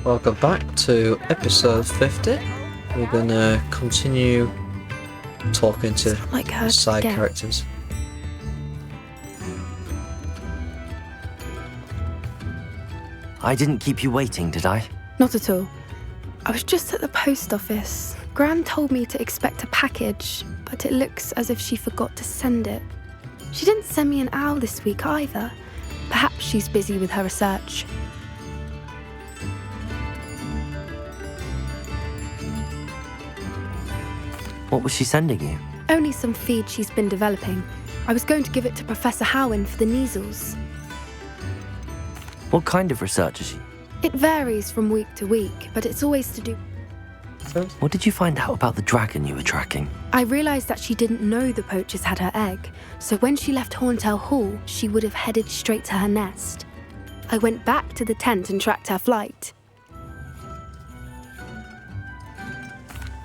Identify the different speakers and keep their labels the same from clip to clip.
Speaker 1: Welcome back to episode 50. We're gonna continue talking to side characters.
Speaker 2: I didn't keep you waiting, did I?
Speaker 3: Not at all. I was just at the post office. Gran told me to expect a package, but it looks as if she forgot to send it. She didn't send me an owl this week either. Perhaps she's busy with her research.
Speaker 2: What was she sending you?
Speaker 3: Only some feed she's been developing. I was going to give it to Professor Howen for the measles.
Speaker 2: What kind of research is she?
Speaker 3: It varies from week to week, but it's always to do...
Speaker 2: What did you find out about the dragon you were tracking?
Speaker 3: I realised that she didn't know the poachers had her egg, so when she left Horntail Hall, she would have headed straight to her nest. I went back to the tent and tracked her flight.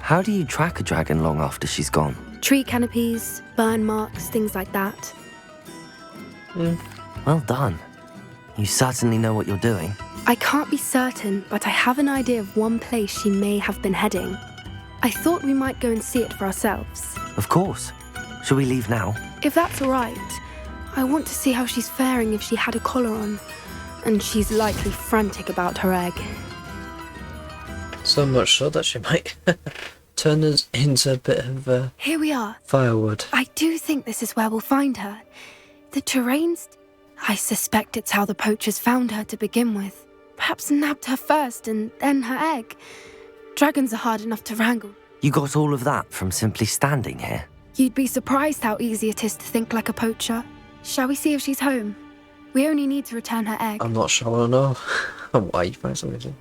Speaker 2: How do you track a dragon long after she's gone?
Speaker 3: Tree canopies, burn marks, things like that.
Speaker 2: Well done. You certainly know what you're doing.
Speaker 3: I can't be certain, but I have an idea of one place she may have been heading. I thought we might go and see it for ourselves.
Speaker 2: Of course. Shall we leave now?
Speaker 3: If that's all right. I want to see how she's faring if she had a collar on. And she's likely frantic about her egg.
Speaker 1: So much so that she might turn us into a bit of
Speaker 3: Here we are.
Speaker 1: firewood.
Speaker 3: I do think this is where we'll find her. The terrain's... I suspect it's how the poachers found her to begin with. Perhaps nabbed her first and then her egg. Dragons are hard enough to wrangle.
Speaker 2: You got all of that from simply standing here?
Speaker 3: You'd be surprised how easy it is to think like a poacher. Shall we see if she's home? We only need to return her egg.
Speaker 1: I'm not sure I know why you find something.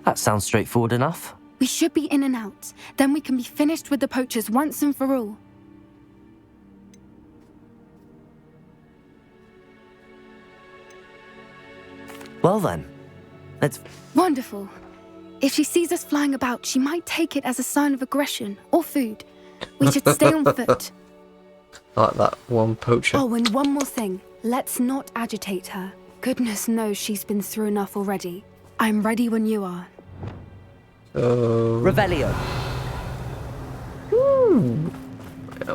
Speaker 2: That sounds straightforward enough.
Speaker 3: We should be in and out. Then we can be finished with the poachers once and for all.
Speaker 2: Well then, let's...
Speaker 3: Wonderful. If she sees us flying about, she might take it as a sign of aggression or food. We should stay on foot.
Speaker 1: Like that one poacher.
Speaker 3: Oh, and one more thing. Let's not agitate her. Goodness knows she's been through enough already. I'm ready when you are.
Speaker 1: So...
Speaker 2: Revelio.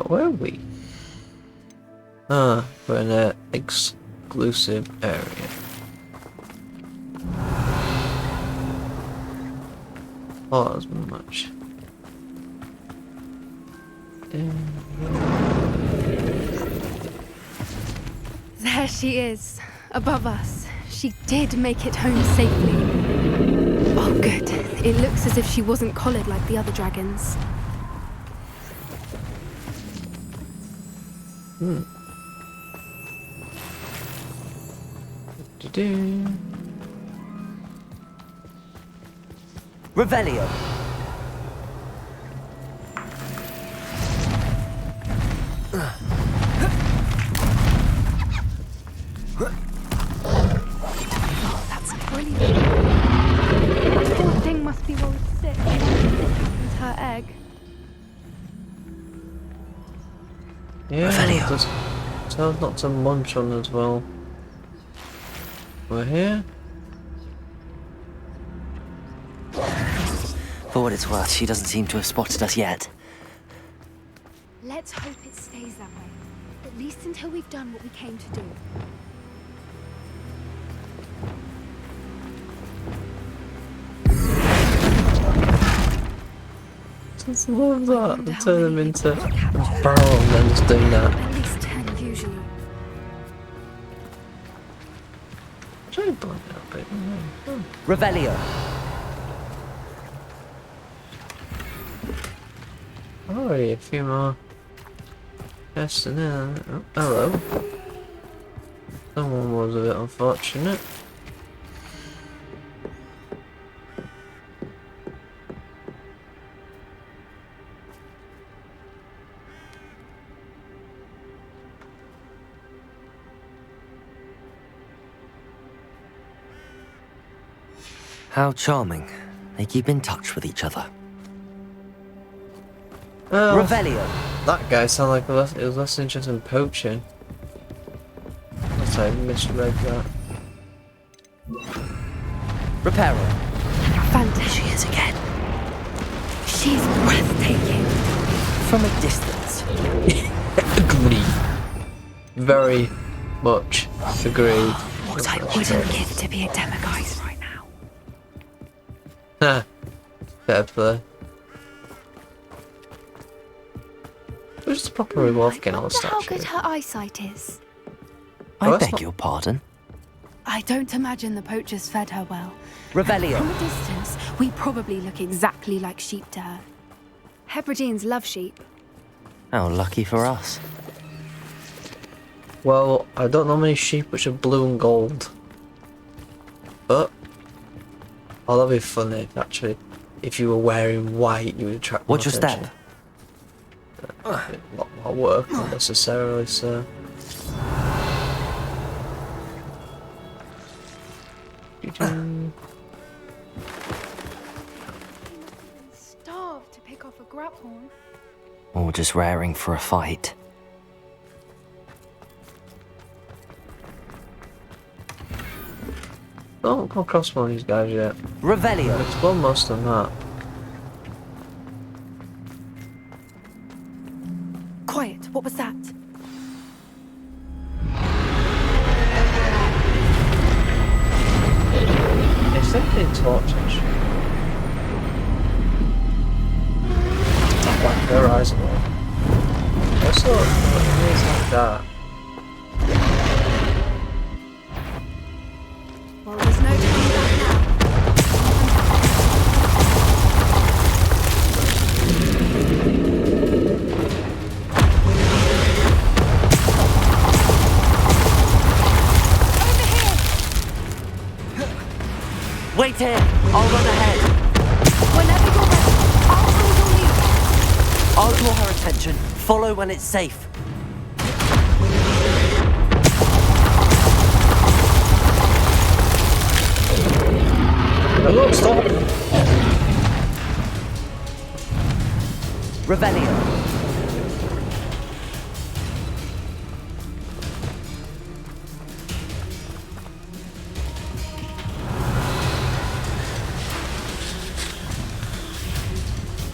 Speaker 1: Where are we? Ah, we're in an exclusive area. Oh, that's much.
Speaker 3: There she is, above us. She did make it home safely. Oh, good. It looks as if she wasn't collared like the other dragons.
Speaker 2: Revelio.
Speaker 3: That's brilliant. That poor thing must be rolled sick. And her egg.
Speaker 1: Yeah,
Speaker 2: Revelio.
Speaker 1: just tell us not to munch on as well. We're here.
Speaker 2: For what it's worth, she doesn't seem to have spotted us yet.
Speaker 3: Let's hope it stays that way. At least until we've done what we came to do.
Speaker 1: Just love that. They turn them into a barrel and then just doing that.
Speaker 3: At least 10 usually.
Speaker 1: Try to blind it a bit.
Speaker 2: Revelio.
Speaker 1: Already a few more. Yes, and then. Oh, hello. Someone was a bit unfortunate.
Speaker 2: How charming. They keep in touch with each other.
Speaker 1: Revelio. That guy sounded like it was less interested in poaching. must I misread that?
Speaker 2: Reparo.
Speaker 3: Fantastic. She is again. She's breathtaking.
Speaker 2: From a distance.
Speaker 1: Agree. Very much agreed.
Speaker 3: What I wouldn't give to be a demiguise right now.
Speaker 1: Ha. Fair play. Who's the proper reward for getting all the
Speaker 3: How
Speaker 1: statue?
Speaker 3: good her eyesight is.
Speaker 2: I
Speaker 1: that's
Speaker 2: beg
Speaker 1: not-
Speaker 2: your pardon.
Speaker 3: I don't imagine the poachers fed her well.
Speaker 2: Revelio.
Speaker 3: From a distance, we probably look exactly like sheep to her. Hebrideans love sheep.
Speaker 2: How lucky for us.
Speaker 1: Well, I don't know many sheep which are blue and gold. But, oh, that'd be funny, actually. If you were wearing white, you would attract more
Speaker 2: What's your
Speaker 1: attention.
Speaker 2: step?
Speaker 1: A lot more work, not necessarily, so.
Speaker 3: Starved to pick off a grabhorn.
Speaker 2: Or just raring for a fight.
Speaker 1: Don't come across one of these guys yet.
Speaker 2: Revelio.
Speaker 1: I've explored most of that.
Speaker 3: Quiet, what was that?
Speaker 1: It's definitely torches. Not like their eyes are all. Also, it's like that.
Speaker 3: Well, there's no turning back now. Over here!
Speaker 2: Wait here. I'll run ahead.
Speaker 3: Whenever you're ready, I'll hold your lead.
Speaker 2: I'll draw her attention. Follow when it's safe.
Speaker 1: Hello, stop!
Speaker 2: Revelio.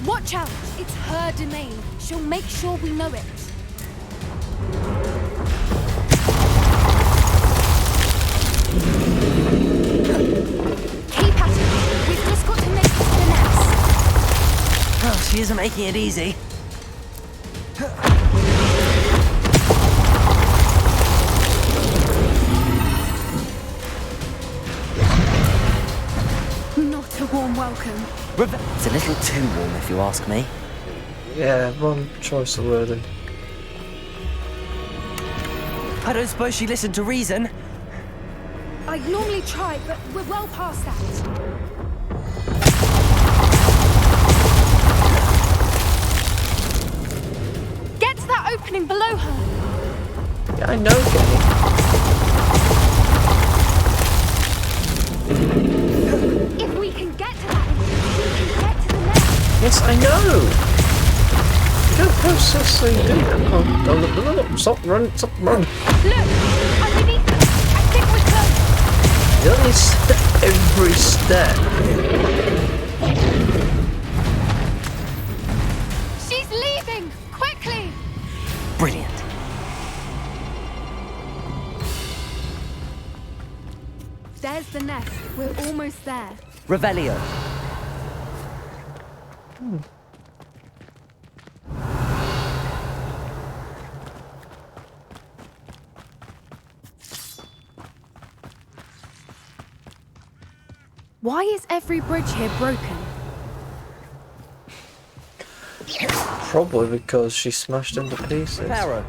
Speaker 3: Watch out! It's her domain. She'll make sure we know it. Keep at it. We've just got to make it to the nest.
Speaker 2: Oh, she isn't making it easy.
Speaker 3: Not a warm welcome.
Speaker 2: It's a little too warm, if you ask me.
Speaker 1: Yeah, wrong choice of wording.
Speaker 2: I don't suppose she listened to reason.
Speaker 3: I normally try, but we're well past that. Get to that opening below her.
Speaker 1: Yeah, I know, Kenny.
Speaker 3: If we can get to that entrance, we can get to the nest.
Speaker 1: Yes, I know! You don't process so you do. Come on, don't look, stop running, stop running.
Speaker 3: Look, underneath her. I think we're close.
Speaker 1: You only step every step.
Speaker 3: She's leaving! Quickly!
Speaker 2: Brilliant.
Speaker 3: There's the nest. We're almost there.
Speaker 2: Revelio.
Speaker 3: Why is every bridge here broken?
Speaker 1: Probably because she smashed into pieces.
Speaker 2: Reparo.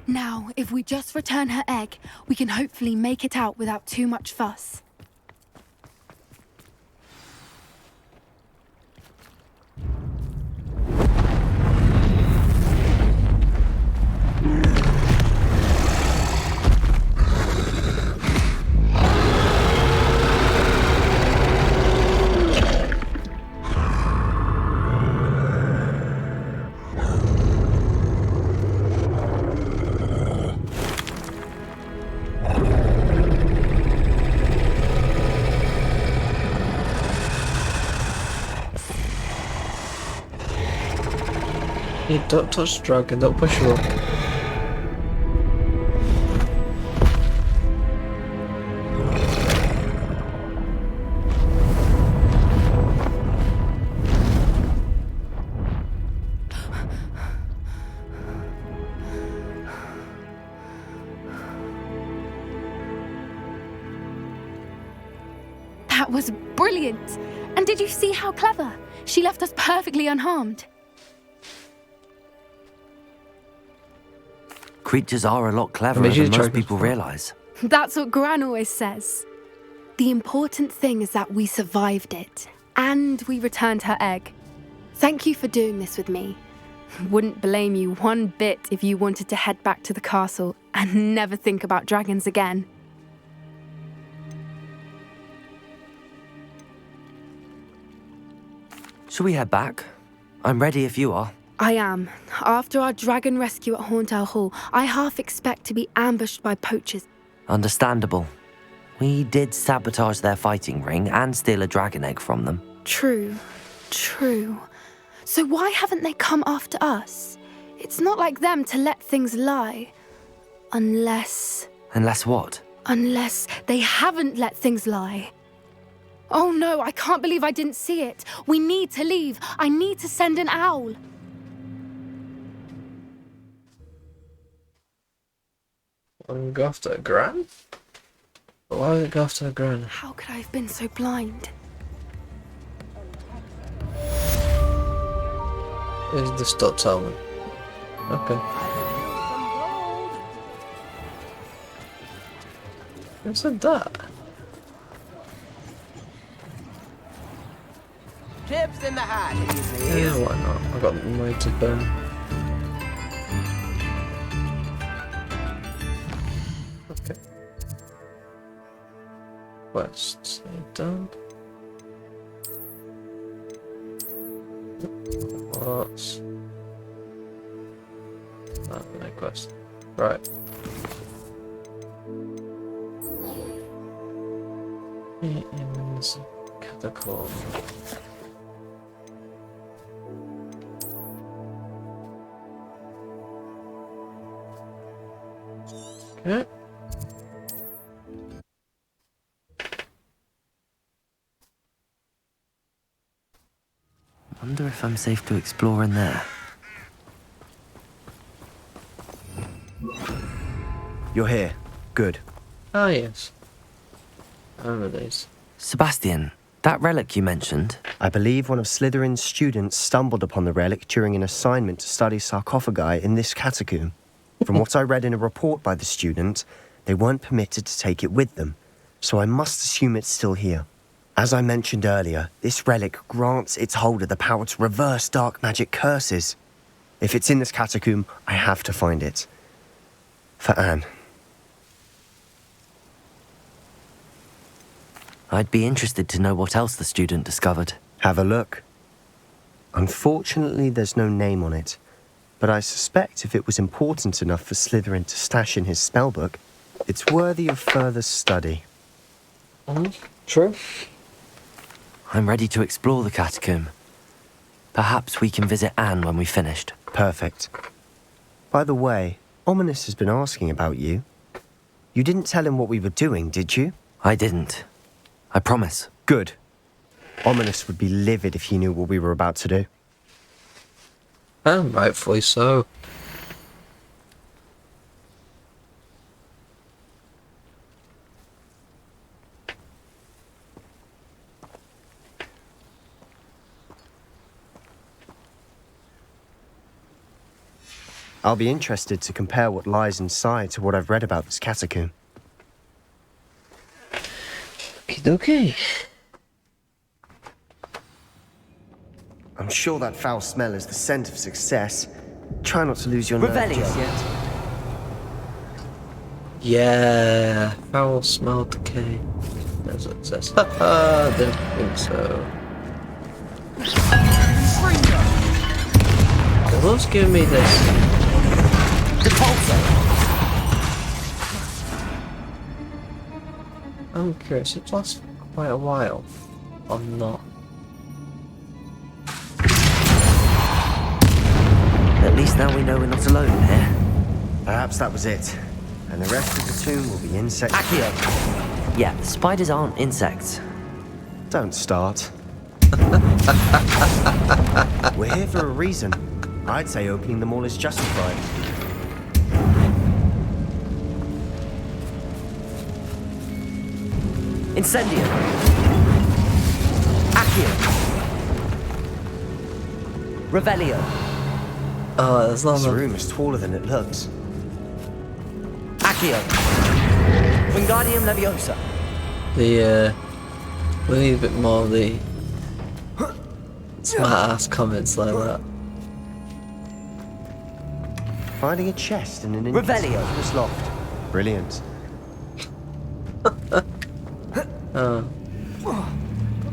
Speaker 3: Now, if we just return her egg, we can hopefully make it out without too much fuss.
Speaker 1: You don't touch the dragon, don't push her up.
Speaker 3: That was brilliant! And did you see how clever? She left us perfectly unharmed.
Speaker 2: Creatures are a lot cleverer
Speaker 1: Maybe you
Speaker 2: than
Speaker 1: tried
Speaker 2: most people
Speaker 1: before.
Speaker 2: realize.
Speaker 3: That's what Gran always says. The important thing is that we survived it, and we returned her egg. Thank you for doing this with me. Wouldn't blame you one bit if you wanted to head back to the castle and never think about dragons again.
Speaker 2: Shall we head back? I'm ready if you are.
Speaker 3: I am. After our dragon rescue at Hauntel Hall, I half expect to be ambushed by poachers.
Speaker 2: Understandable. We did sabotage their fighting ring and steal a dragon egg from them.
Speaker 3: True. So why haven't they come after us? It's not like them to let things lie. Unless
Speaker 2: Unless what?
Speaker 3: they haven't let things lie. Oh no, I can't believe I didn't see it. We need to leave. I need to send an owl.
Speaker 1: And go after Gran? But why would it go after Gran?
Speaker 3: How could I have been so blind?
Speaker 1: Is the stop tell me? Okay. Who said that?
Speaker 4: Chips in the hat.
Speaker 1: Yeah, why not? I've got money to burn. Okay. Quests done. What's that? No quest. Right. Ian's catacomb. Okay.
Speaker 2: Wonder if I'm safe to explore in there.
Speaker 5: You're here. Good.
Speaker 1: Ah, yes. I remember these.
Speaker 2: Sebastian, that relic you mentioned,
Speaker 5: I believe one of Slytherin's students stumbled upon the relic during an assignment to study sarcophagi in this catacomb. From what I read in a report by the student, they weren't permitted to take it with them, so I must assume it's still here. As I mentioned earlier, this relic grants its holder the power to reverse dark magic curses. If it's in this catacomb, I have to find it. For Anne.
Speaker 2: I'd be interested to know what else the student discovered.
Speaker 5: Have a look. Unfortunately, there's no name on it, but I suspect if it was important enough for Slytherin to stash in his spellbook, it's worthy of further study.
Speaker 1: True.
Speaker 2: I'm ready to explore the catacomb. Perhaps we can visit Anne when we've finished.
Speaker 5: Perfect. By the way, Ominous has been asking about you. You didn't tell him what we were doing, did you?
Speaker 2: I didn't. I promise.
Speaker 5: Good. Ominous would be livid if he knew what we were about to do.
Speaker 1: And rightfully so.
Speaker 5: I'll be interested to compare what lies inside to what I've read about this catacomb.
Speaker 1: Okie dokie.
Speaker 5: I'm sure that foul smell is the scent of success. Try not to lose your nerve
Speaker 2: Revelio.
Speaker 5: just yet.
Speaker 1: Yeah, foul smell decay. That's what it says. Haha, don't think so. It loves giving me this. I'm curious, it lasts for quite a while, or not?
Speaker 2: now we know we're not alone in here.
Speaker 5: Perhaps that was it. And the rest of the tomb will be insect.
Speaker 2: Accio! Yeah, spiders aren't insects.
Speaker 5: Don't start. We're here for a reason. I'd say opening them all is justified.
Speaker 2: Incendio! Accio! Revelio!
Speaker 1: Oh, there's not
Speaker 5: This
Speaker 1: enough.
Speaker 5: room is taller than it looks.
Speaker 2: Accio! Wingardium Leviosa!
Speaker 1: We need a bit more of the smart ass comments like that.
Speaker 5: Finding a chest in an
Speaker 2: Revelio.
Speaker 5: inconspicuous loft. Brilliant.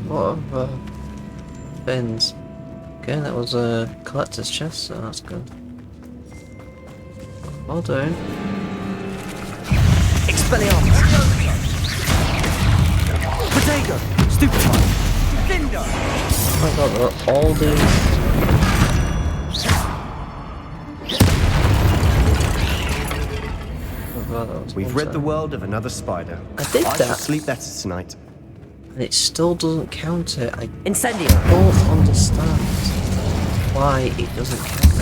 Speaker 1: What of bins? Okay, that was a collector's chest, so that's good. Well done.
Speaker 2: Expelliarmus! Protego! Stupefy! Defender!
Speaker 1: Oh my god, there are all these. Oh god, that was
Speaker 5: We've
Speaker 1: one
Speaker 5: rid the
Speaker 1: time.
Speaker 5: world of another spider.
Speaker 1: I did
Speaker 5: I shall
Speaker 1: that.
Speaker 5: sleep better tonight.
Speaker 1: And it still doesn't count it. I
Speaker 2: Incendio!
Speaker 1: don't understand why it doesn't count it.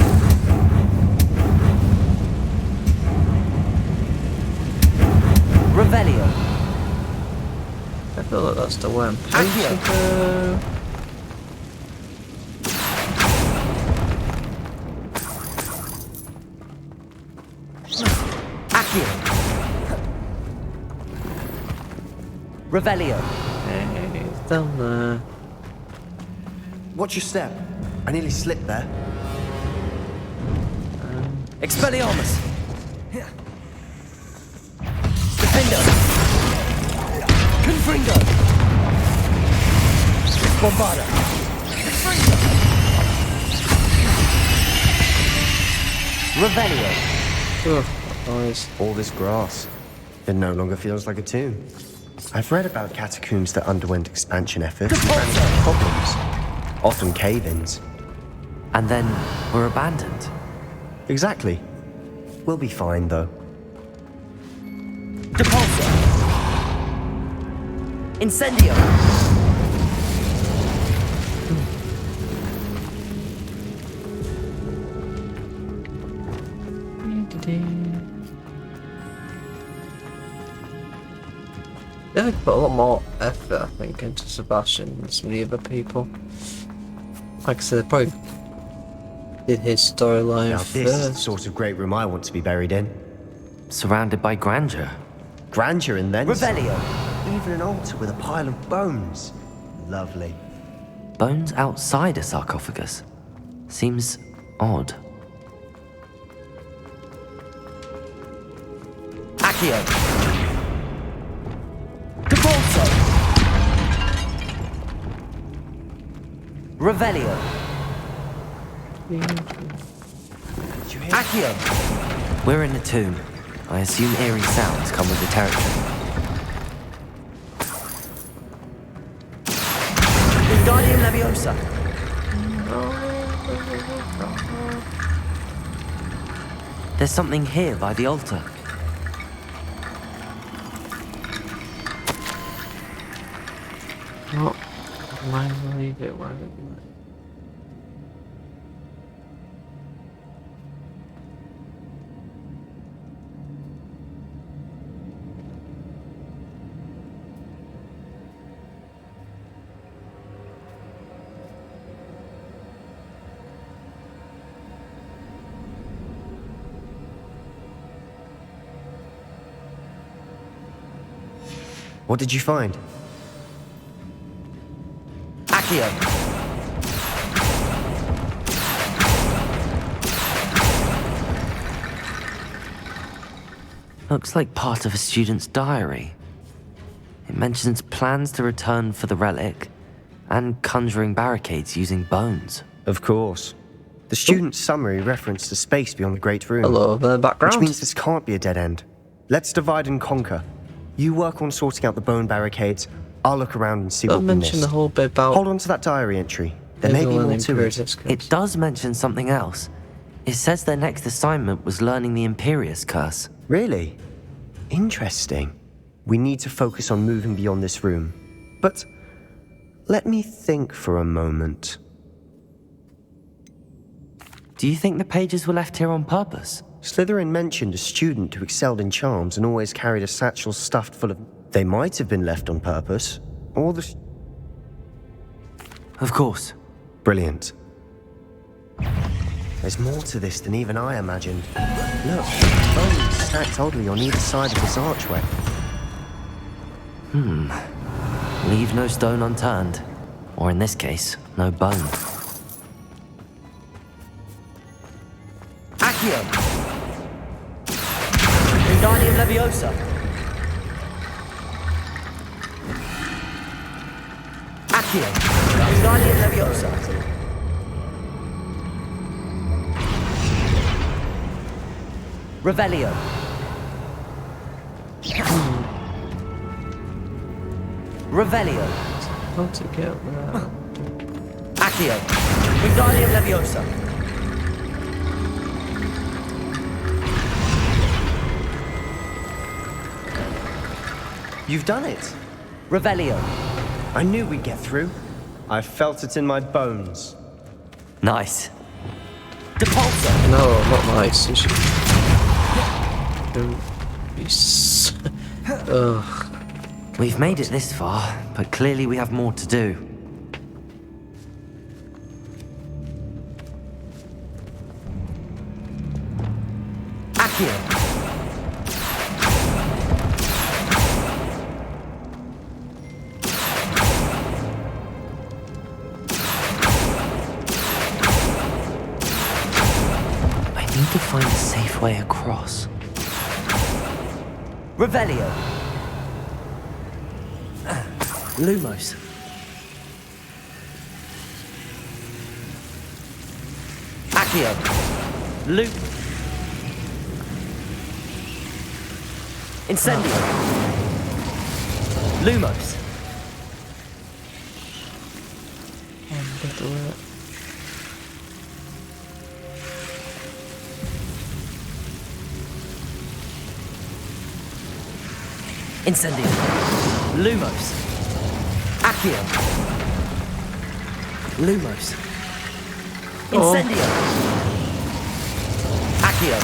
Speaker 2: Revelio!
Speaker 1: I feel like that's the one.
Speaker 2: Accio. Accio! Revelio!
Speaker 1: Hey, it's down there.
Speaker 5: Watch your step. I nearly slipped there.
Speaker 2: Expelliarmus! Defender! Confringo! Bombarda! Revelio!
Speaker 1: Ugh, eyes.
Speaker 5: All this grass. It no longer feels like a tomb. I've read about catacombs that underwent expansion efforts and ran into problems. Often cave-ins.
Speaker 2: And then we're abandoned.
Speaker 5: Exactly. We'll be fine, though.
Speaker 2: Depulso! Incendio!
Speaker 1: Yeah, they put a lot more effort, I think, into Sebastian than some of the other people. Like I said, they probably did his storyline
Speaker 5: Now this is the
Speaker 1: first.
Speaker 5: sort of great room I want to be buried in.
Speaker 2: Surrounded by grandeur.
Speaker 5: Grandeur and then some.
Speaker 2: Revelio!
Speaker 5: Even an altar with a pile of bones. Lovely.
Speaker 2: Bones outside a sarcophagus. Seems odd. Accio! Depulso! Revelio! Accio! We're in the tomb. I assume eerie sounds come with the territory. Wingardium Leviosa! There's something here by the altar.
Speaker 1: Oh, why did I leave it? Why did I...
Speaker 5: What did you find?
Speaker 2: Accio! Looks like part of a student's diary. It mentions plans to return for the relic and conjuring barricades using bones.
Speaker 5: Of course. The student's summary referenced a space beyond the Great Room.
Speaker 1: Hello, the background.
Speaker 5: Which means this can't be a dead end. Let's divide and conquer. You work on sorting out the bone barricades. I'll look around and see
Speaker 1: Don't
Speaker 5: what we
Speaker 1: mention
Speaker 5: missed.
Speaker 1: the whole bit about
Speaker 5: Hold on to that diary entry. There may be
Speaker 1: everyone
Speaker 5: more
Speaker 1: in
Speaker 5: to
Speaker 1: Imperio
Speaker 5: it.
Speaker 1: discourse.
Speaker 2: It does mention something else. It says their next assignment was learning the Imperius curse.
Speaker 5: Really? Interesting. We need to focus on moving beyond this room. But let me think for a moment.
Speaker 2: Do you think the pages were left here on purpose?
Speaker 5: Slytherin mentioned a student who excelled in charms and always carried a satchel stuffed full of... They might have been left on purpose, or the...
Speaker 2: Of course.
Speaker 5: Brilliant. There's more to this than even I imagined. Look, bones stacked oddly on either side of this archway.
Speaker 2: Leave no stone unturned. Or in this case, no bone. Accio! Wingardium Leviosa! Accio! Wingardium Leviosa! Revelio! Revelio!
Speaker 1: How to get that?
Speaker 2: Accio! Wingardium Leviosa!
Speaker 5: You've done it!
Speaker 2: Revelio!
Speaker 5: I knew we'd get through. I felt it in my bones.
Speaker 2: Nice. Depulso!
Speaker 1: No, not nice. You should... Don't be Ugh.
Speaker 2: We've made it this far, but clearly we have more to do. Accio! I need to find a safe way across. Revelio! Lumos. Accio. Loop. Incendio. Lumos. Incendio. Lumos. Accio. Lumos. Incendio. Accio.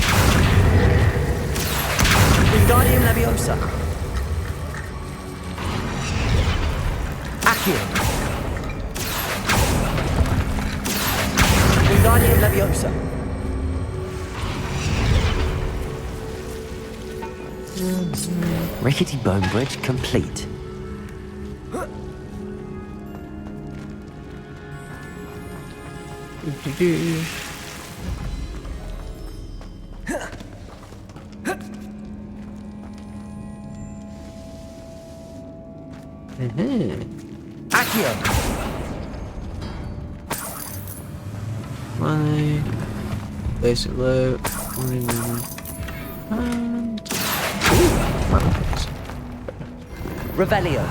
Speaker 2: Wingardium Leviosa. Accio. Wingardium Leviosa. Rickety Bone Bridge complete. Accio.
Speaker 1: Money, basic loot, and manacles.
Speaker 2: Revelio.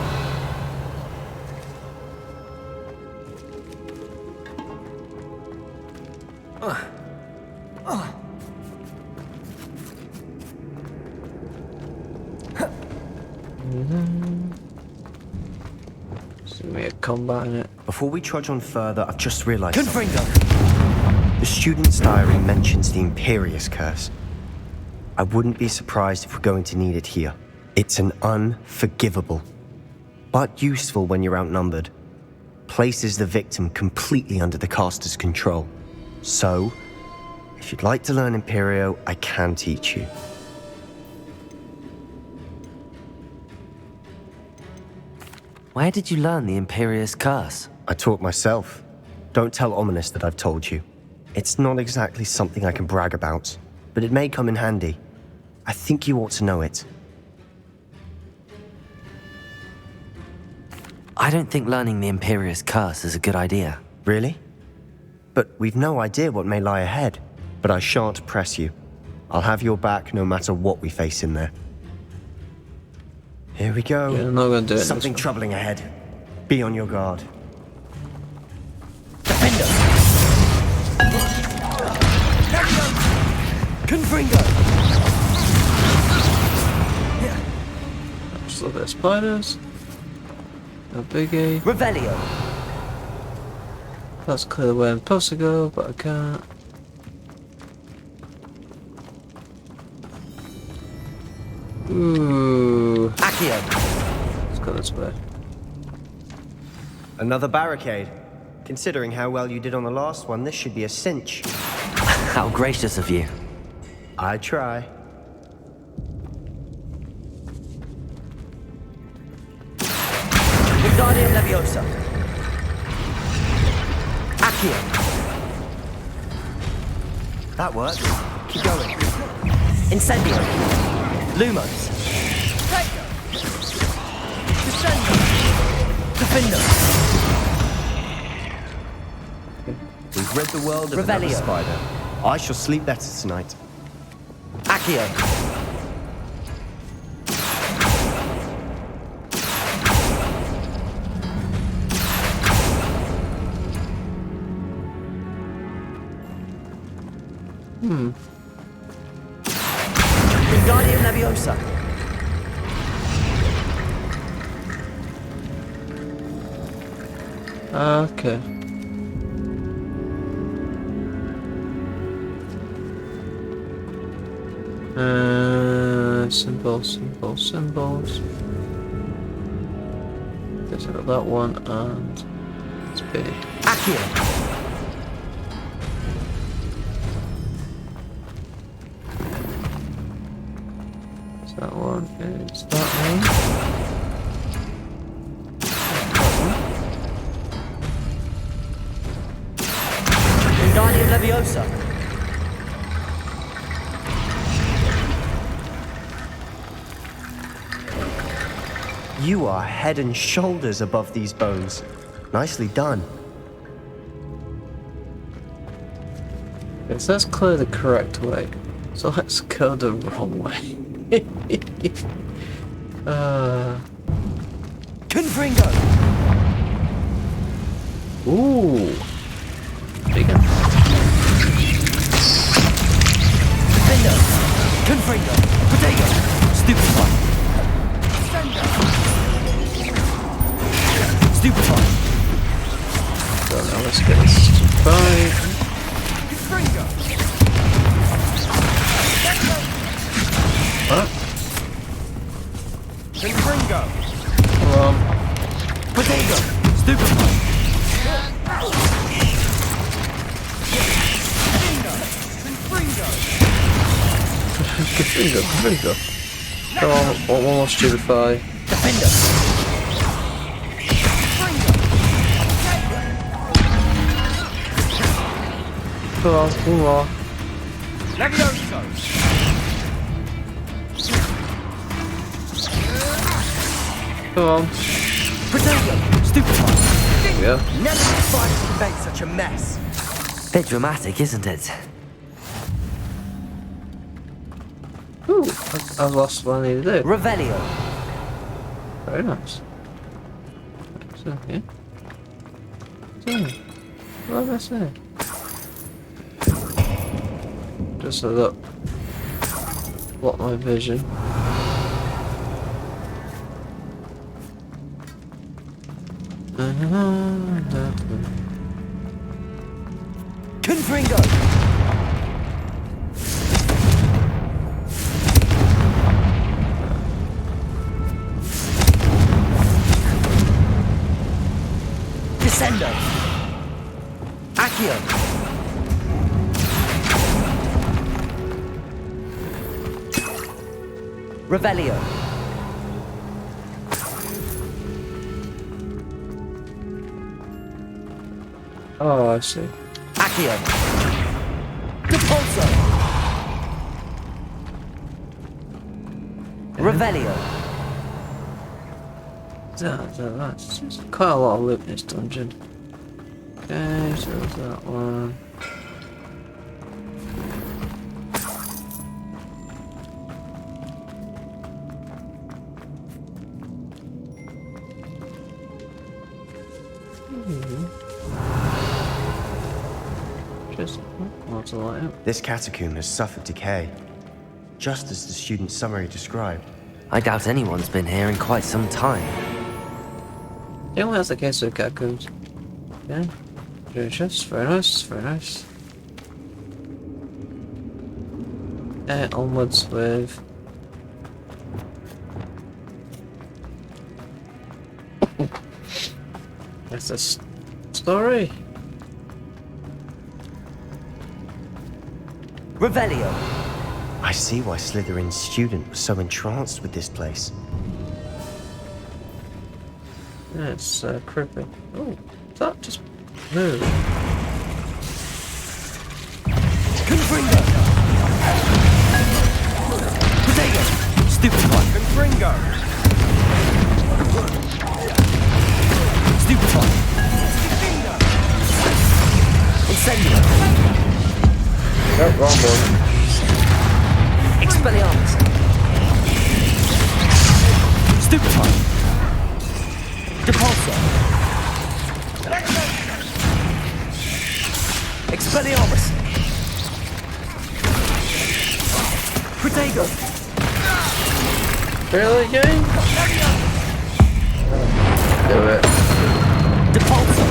Speaker 1: Combat in it.
Speaker 5: Before we trudge on further, I've just realized
Speaker 2: Confringo.
Speaker 5: the student's diary mentions the Imperius curse. I wouldn't be surprised if we're going to need it here. It's an unforgivable, but useful when you're outnumbered. Places the victim completely under the caster's control. So, if you'd like to learn Imperio, I can teach you.
Speaker 2: Where did you learn the Imperius curse?
Speaker 5: I taught myself. Don't tell Ominous that I've told you. It's not exactly something I can brag about, but it may come in handy. I think you ought to know it.
Speaker 2: I don't think learning the Imperius curse is a good idea.
Speaker 5: Really? But we've no idea what may lie ahead. But I shan't press you. I'll have your back no matter what we face in there. Here we go.
Speaker 1: Yeah, I'm not gonna do it.
Speaker 5: Something troubling ahead. Be on your guard.
Speaker 2: Defender! Confringo!
Speaker 1: Just a little bit of spiders. No biggie.
Speaker 2: Revelio!
Speaker 1: That's clear where I'm supposed to go, but I can't. Ooh.
Speaker 2: Accio!
Speaker 1: Let's go this way.
Speaker 5: Another barricade. Considering how well you did on the last one, this should be a cinch.
Speaker 2: How gracious of you.
Speaker 5: I try.
Speaker 2: Wingardium Leviosa. Accio! That worked. Keep going. Incendio! Lumos! Descendo! Defendo!
Speaker 5: We've rid the world of another
Speaker 2: Revelio.
Speaker 5: spider. I shall sleep better tonight.
Speaker 2: Accio! Wingardium Leviosa.
Speaker 1: Okay. Symbols. Guess I got that one, and it's big.
Speaker 2: Accio!
Speaker 1: So that one is that one.
Speaker 2: Wingardium Leviosa.
Speaker 5: You are head and shoulders above these bones. Nicely done.
Speaker 1: Okay, so that's clear the correct way. So let's go the wrong way.
Speaker 2: Confringo!
Speaker 1: Ooh. Big one.
Speaker 2: Defendo! Confringo! Protego! Stupefy! Stupefy!
Speaker 1: So now let's get this 5.
Speaker 2: Confringo!
Speaker 1: What?
Speaker 2: Confringo!
Speaker 1: Come on.
Speaker 2: Protego! Stupefy!
Speaker 1: Confringo. Come on, one more stupefy.
Speaker 2: Defender!
Speaker 1: Come on, one more.
Speaker 2: Levioso!
Speaker 1: Come on.
Speaker 2: Protego! Stupefy!
Speaker 1: Yeah.
Speaker 5: Never did spiders make such a mess.
Speaker 2: Bit dramatic, isn't it?
Speaker 1: Ooh, I've lost what I need to do.
Speaker 2: Revelio!
Speaker 1: Very nice. So, yeah. So, what did I say? Just so that block my vision.
Speaker 2: Confringo! Descendo! Accio! Revelio!
Speaker 1: Oh, I see.
Speaker 2: Accio! Depulso! Revelio!
Speaker 1: That's just quite a lot of loot in this dungeon. Okay, so there's that one. torches. I'll to light up.
Speaker 5: This catacomb has suffered decay, just as the student's summary described.
Speaker 2: I doubt anyone's been here in quite some time.
Speaker 1: Generally that's the case with catacombs. Yeah. Delicious. Very nice. Very nice. Onwards with... That's a story.
Speaker 2: Revelio!
Speaker 5: I see why Slytherin's student was so entranced with this place.
Speaker 1: Yeah, it's creepy. Oh, that just moved.
Speaker 2: Confringo! Potato! Stupid one!
Speaker 5: Confringo!
Speaker 2: Stupid one! Incendio!
Speaker 1: Nope, wrong one.
Speaker 2: Expelliarmus! Stupid one! Depulso! Expelliarmus! Protego!
Speaker 1: Really, game? Do it.
Speaker 2: Depulso!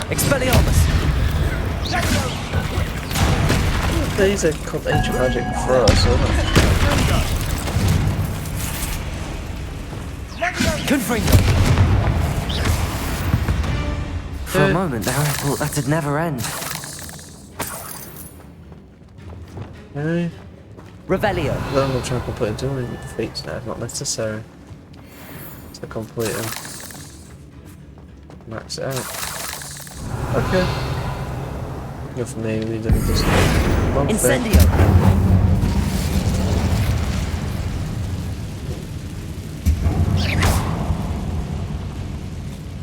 Speaker 2: Expelliarmus!
Speaker 1: These are called ancient magic for us, aren't
Speaker 2: Confringo! For a moment there, I thought that'd never end.
Speaker 1: they? Okay.
Speaker 2: Revelio!
Speaker 1: Then I'm going to try and complete doing feats now, if not necessary. To complete them. Max it out. Okay. Go for me, we did just one thing.
Speaker 2: Incendio!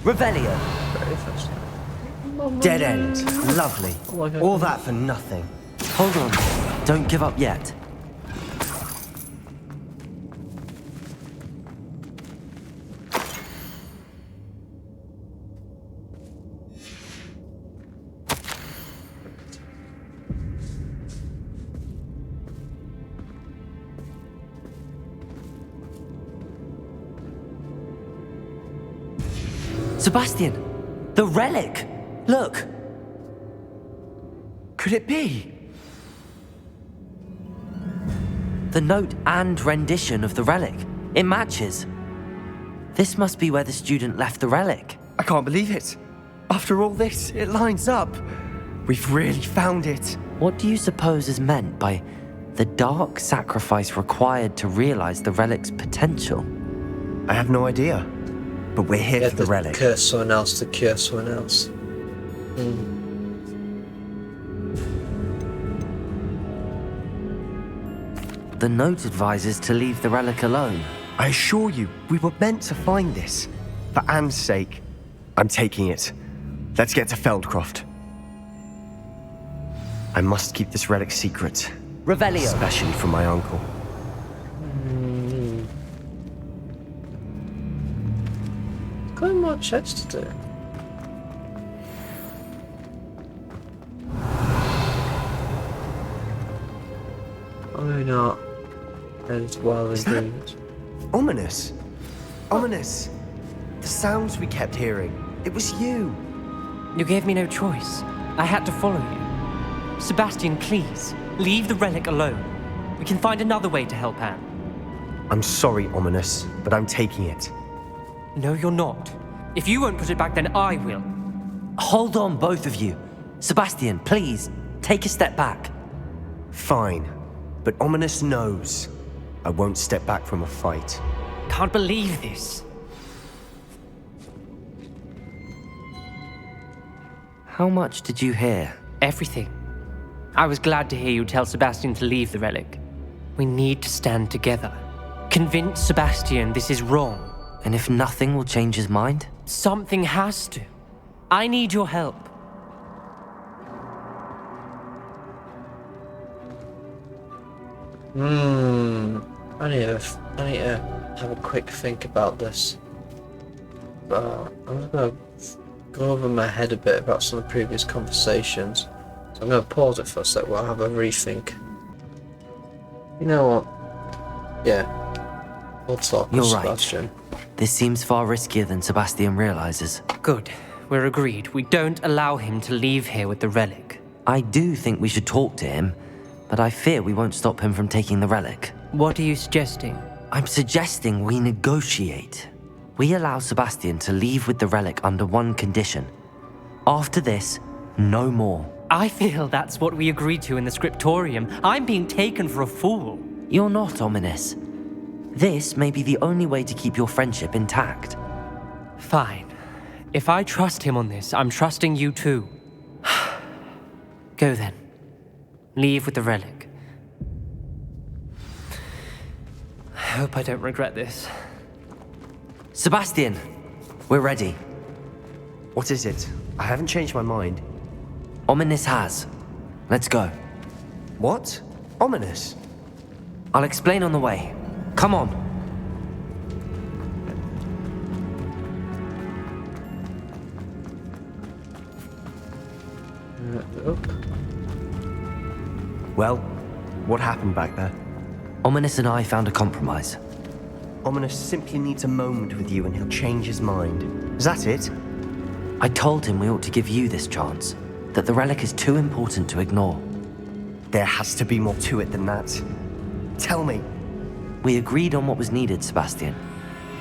Speaker 2: Revelio!
Speaker 1: Very fast.
Speaker 5: Dead end. Lovely.
Speaker 1: Oh my God.
Speaker 5: All that for nothing.
Speaker 2: Hold on. Don't give up yet. Sebastian! The relic! Look!
Speaker 5: Could it be?
Speaker 2: The note and rendition of the relic. It matches. This must be where the student left the relic.
Speaker 5: I can't believe it. After all this, it lines up. We've really found it.
Speaker 2: What do you suppose is meant by the dark sacrifice required to realize the relic's potential?
Speaker 5: I have no idea. But we're here
Speaker 1: Yeah,
Speaker 5: for the relic.
Speaker 1: Curse someone else to cure someone else.
Speaker 2: The note advises to leave the relic alone.
Speaker 5: I assure you, we were meant to find this. For Anne's sake. I'm taking it. Let's get to Feldcroft. I must keep this relic secret.
Speaker 2: Revelio!
Speaker 5: Especially from my uncle.
Speaker 1: Got more checks to do. Or maybe not. And it's wild
Speaker 5: Is that-
Speaker 1: ingredients.
Speaker 5: Ominous. Ominous. The sounds we kept hearing. It was you.
Speaker 4: You gave me no choice. I had to follow you. Sebastian, please, leave the relic alone. We can find another way to help Anne.
Speaker 5: I'm sorry, Ominous, but I'm taking it.
Speaker 4: No, you're not. If you won't put it back, then I will.
Speaker 2: Hold on, both of you. Sebastian, please, take a step back.
Speaker 5: Fine. But Ominous knows. I won't step back from a fight.
Speaker 4: Can't believe this.
Speaker 2: How much did you hear?
Speaker 4: Everything. I was glad to hear you tell Sebastian to leave the relic. We need to stand together. Convince Sebastian this is wrong.
Speaker 2: And if nothing will change his mind?
Speaker 4: Something has to. I need your help.
Speaker 1: I need to have a quick think about this. But I'm just gonna go over my head a bit about some of the previous conversations. So I'm going to pause it for a sec while I have a rethink. You know what? Yeah. We'll talk with
Speaker 2: You're right.
Speaker 1: Sebastian.
Speaker 2: This seems far riskier than Sebastian realizes.
Speaker 4: Good. We're agreed. We don't allow him to leave here with the relic.
Speaker 2: I do think we should talk to him, but I fear we won't stop him from taking the relic.
Speaker 4: What are you suggesting?
Speaker 2: I'm suggesting we negotiate. We allow Sebastian to leave with the relic under one condition. After this, no more.
Speaker 4: I feel that's what we agreed to in the scriptorium. I'm being taken for a fool.
Speaker 2: You're not ominous. This may be the only way to keep your friendship intact.
Speaker 4: Fine. If I trust him on this, I'm trusting you too. Go then. Leave with the relic. I hope I don't regret this.
Speaker 2: Sebastian, we're ready.
Speaker 5: What is it? I haven't changed my mind.
Speaker 2: Ominous has. Let's go.
Speaker 5: What? Ominous?
Speaker 2: I'll explain on the way. Come on.
Speaker 1: Up.
Speaker 5: Well, what happened back there?
Speaker 2: Ominous and I found a compromise.
Speaker 5: Ominous simply needs a moment with you and he'll change his mind. Is that it?
Speaker 2: I told him we ought to give you this chance, that the relic is too important to ignore.
Speaker 5: There has to be more to it than that. Tell me.
Speaker 2: We agreed on what was needed, Sebastian.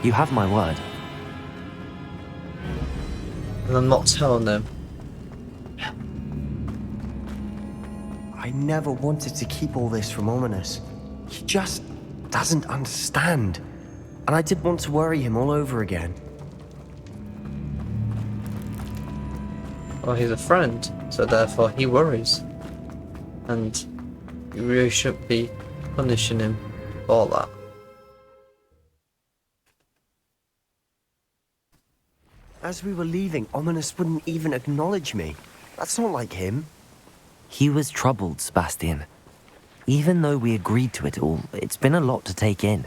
Speaker 2: You have my word.
Speaker 1: And I'm not telling them.
Speaker 5: I never wanted to keep all this from Ominous. He just doesn't understand. And I didn't want to worry him all over again.
Speaker 1: Well, he's a friend, so therefore he worries. And you really shouldn't be punishing him for that.
Speaker 5: As we were leaving, Ominous wouldn't even acknowledge me. That's not like him.
Speaker 2: He was troubled, Sebastian. Even though we agreed to it all, it's been a lot to take in.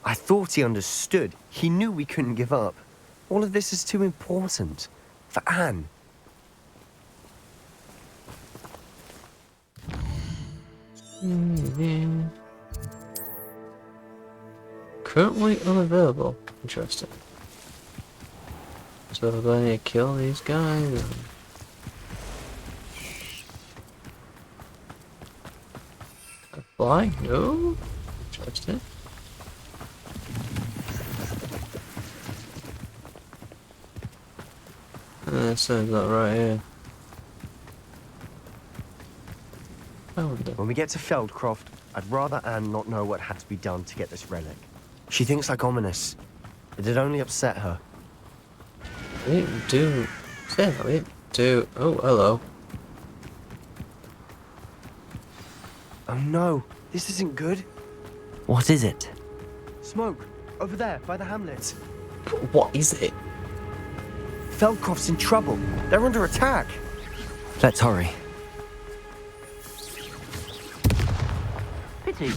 Speaker 5: I thought he understood. He knew we couldn't give up. All of this is too important. For Anne.
Speaker 1: Currently unavailable. Interesting. So we're going to kill these guys. Fly? No. Interesting. Says that right here. I wonder.
Speaker 5: When we get to Feldcroft, I'd rather Anne not know what had to be done to get this relic. She thinks like Ominous. It'd only upset her.
Speaker 1: We didn't do... Say that, we didn't do... Oh, hello.
Speaker 5: Oh no, this isn't good.
Speaker 2: What is it?
Speaker 5: Smoke, over there, by the hamlet.
Speaker 1: What is it?
Speaker 5: Feldcroft's in trouble. They're under attack.
Speaker 2: Let's hurry.
Speaker 6: Pity.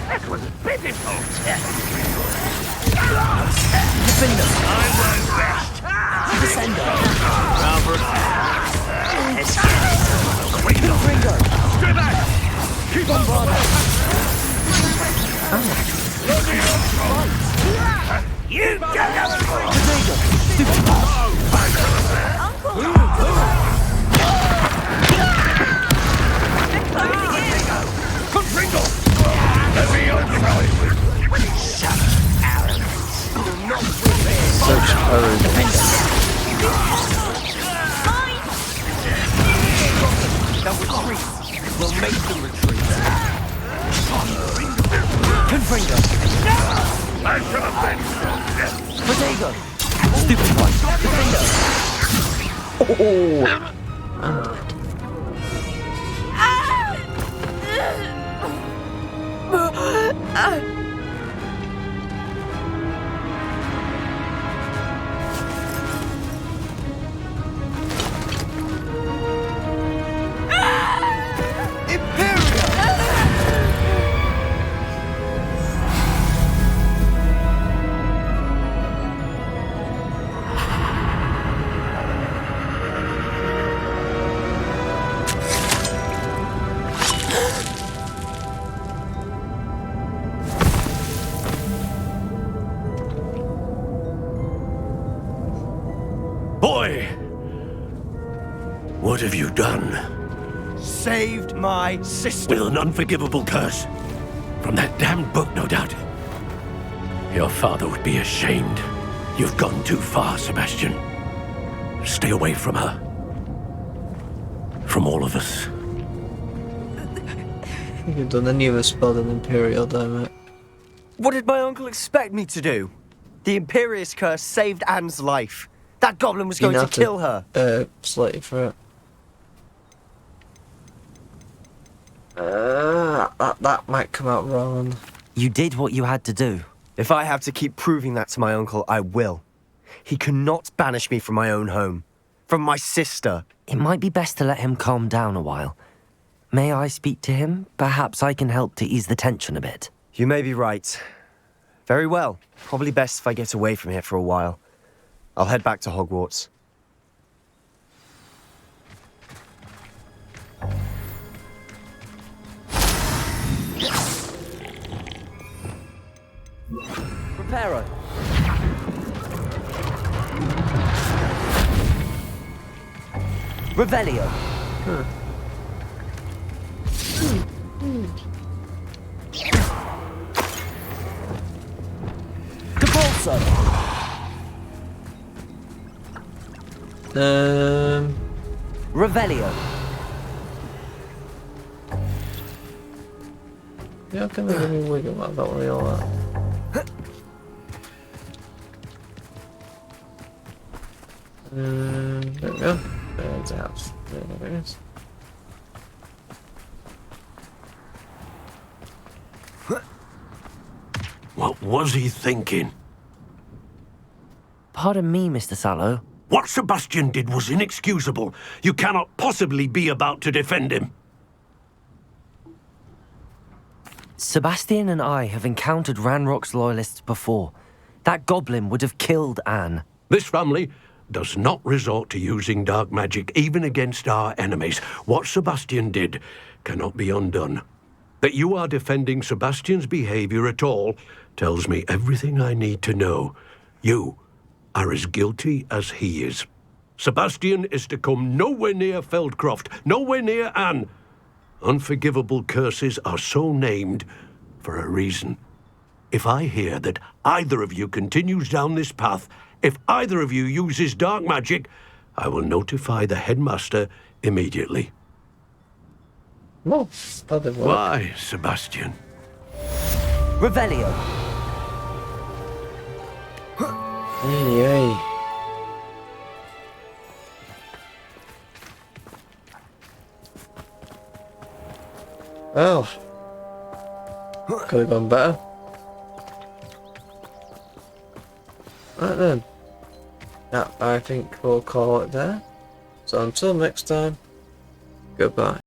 Speaker 6: That was pitiful.
Speaker 7: Defender.
Speaker 6: I won't rest.
Speaker 7: Defender.
Speaker 6: Albert.
Speaker 7: Let's get it. Ringo.
Speaker 6: Stay back. Keep on, brother. You get up. Pringle! Let me outside!
Speaker 1: Such arrogance.
Speaker 5: They'll retreat. We'll make them retreat. Confringo.
Speaker 6: I should have been.
Speaker 5: Protego. Stupid one. Defender.
Speaker 6: boy! What have you done?
Speaker 5: Saved my sister.
Speaker 6: With an unforgivable curse. From that damned book, no doubt. Your father would be ashamed. You've gone too far, Sebastian. Stay away from her. From all of us.
Speaker 1: You've done the newest spell than Imperio, damn it.
Speaker 5: What did my uncle expect me to do? The Imperious curse saved Anne's life. That goblin was going to kill her.
Speaker 1: Slate you for it. That might come out wrong.
Speaker 2: You did what you had to do.
Speaker 5: If I have to keep proving that to my uncle, I will. He cannot banish me from my own home. From my sister.
Speaker 2: It might be best to let him calm down a while. May I speak to him? Perhaps I can help to ease the tension a bit.
Speaker 5: You may be right. Very well. Probably best if I get away from here for a while. I'll head back to Hogwarts.
Speaker 7: Reparo. Revelio. Depulso. Revelio.
Speaker 1: Yeah, I can give me wiggle. I don't worry all that. There we go. There's the house. There it is.
Speaker 6: What was he thinking?
Speaker 2: Pardon me, Mr. Sallow.
Speaker 6: What Sebastian did was inexcusable. You cannot possibly be about to defend him.
Speaker 2: Sebastian and I have encountered Ranrock's loyalists before. That goblin would have killed Anne.
Speaker 6: This family does not resort to using dark magic even against our enemies. What Sebastian did cannot be undone. That you are defending Sebastian's behavior at all tells me everything I need to know. You are as guilty as he is. Sebastian is to come nowhere near Feldcroft, nowhere near Anne. Unforgivable curses are so named for a reason. If I hear that either of you continues down this path, if either of you uses dark magic, I will notify the headmaster immediately.
Speaker 1: No, that didn't work.
Speaker 6: Why, Sebastian?
Speaker 7: Revelio.
Speaker 1: Yay. Well, could have gone better. Right then. Yeah, I think we'll call it there. So until next time, goodbye.